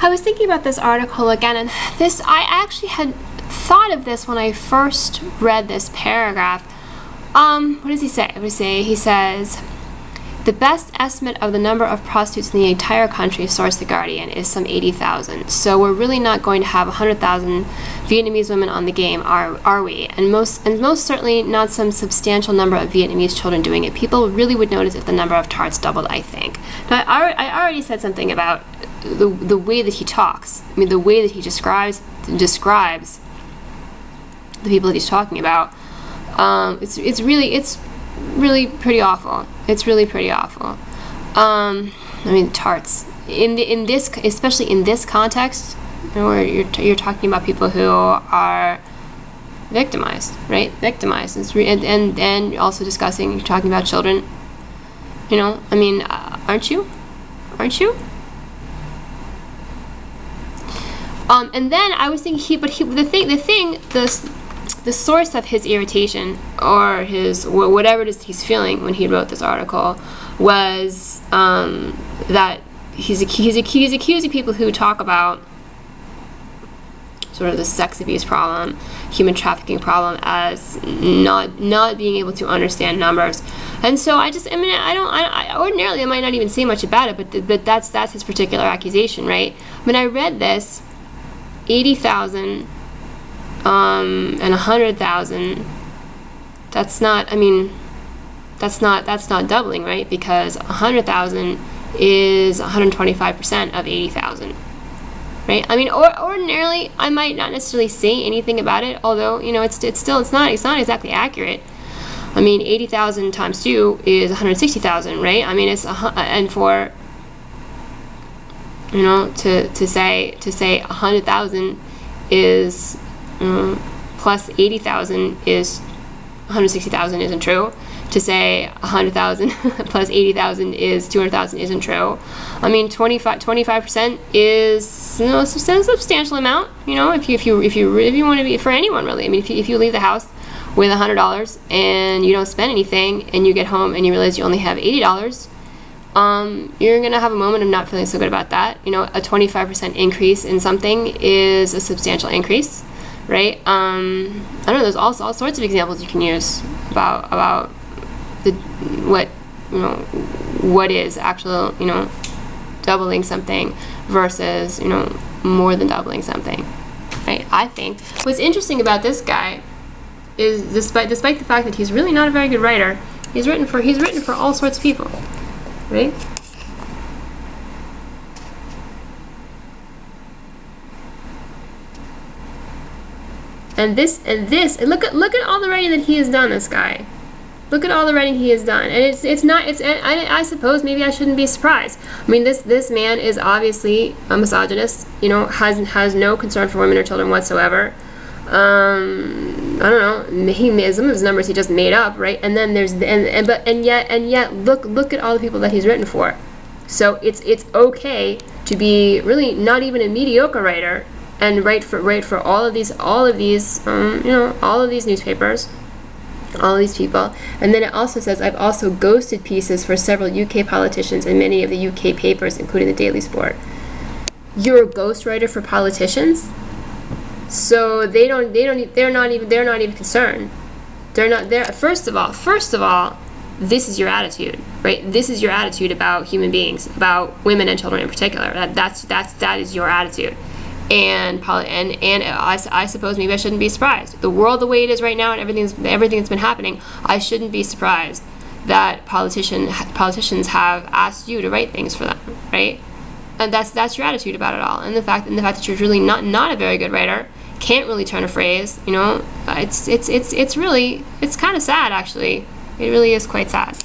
I was thinking about this article again, and this, I actually had thought of this when I first read this paragraph. What does he say? What does he say? He says, the best estimate of the number of prostitutes in the entire country, source The Guardian, is some 80,000. So we're really not going to have 100,000 Vietnamese women on the game, are we? And most certainly not some substantial number of Vietnamese children doing it. People really would notice if the number of tarts doubled, I think. Now, I already said something about the way that he talks. I mean, the way that he describes the people that he's talking about. It's really pretty awful. It's really pretty awful. I mean, tarts in this, especially in this context, you know, where you're talking about people who are victimized, right? Victimized, and also discussing, you're talking about children. You know, I mean, aren't you? Aren't you? And then I was thinking, the source of his irritation, or his whatever it is he's feeling when he wrote this article, was that he's accusing people who talk about sort of the sex abuse problem, human trafficking problem, as not being able to understand numbers. And so I ordinarily I might not even say much about it, but that's his particular accusation, right? When I read this, 80,000 and 100,000, that's not, I mean, that's not doubling, right? Because 100,000 is 125% of 80,000, right? I mean, ordinarily I might not necessarily say anything about it, although, you know, it's not exactly accurate. I mean, 80,000 times 2 is 160,000, right? I mean, and for, you know, to say 100,000 is plus 80,000 is 160,000 isn't true. To say 100,000 plus 80,000 is 200,000 isn't true. I mean, 25% is, you know, a substantial amount. You know, if you want to be, for anyone really. I mean, if you leave the house with $100 and you don't spend anything, and you get home and you realize you only have $80, you're gonna have a moment of not feeling so good about that. You know, a 25% increase in something is a substantial increase, right? I don't know. There's also all sorts of examples you can use about what is actual, you know, doubling something versus, you know, more than doubling something, right? I think what's interesting about this guy is, despite the fact that he's really not a very good writer, he's written for all sorts of people, right? And look at all the writing that he has done, this guy. Look at all the writing he has done, and I suppose maybe I shouldn't be surprised. I mean, this man is obviously a misogynist. You know, has no concern for women or children whatsoever. I don't know. Some of his numbers he just made up, right? And then there's and yet look at all the people that he's written for. So it's okay to be really not even a mediocre writer and write for all of these you know, all of these newspapers, all of these people. And then it also says, I've also ghosted pieces for several UK politicians and many of the UK papers, including the Daily Sport. You're a ghostwriter for politicians? So they're not even concerned. They're not there. First of all, this is your attitude, right? This is your attitude about human beings, about women and children in particular. That is your attitude. And I suppose maybe I shouldn't be surprised. The world the way it is right now, and everything that's been happening, I shouldn't be surprised that politicians have asked you to write things for them, right? And that's your attitude about it all. And the fact that you're really not a very good writer, can't really turn a phrase, you know, it's kind of sad, actually. It really is quite sad.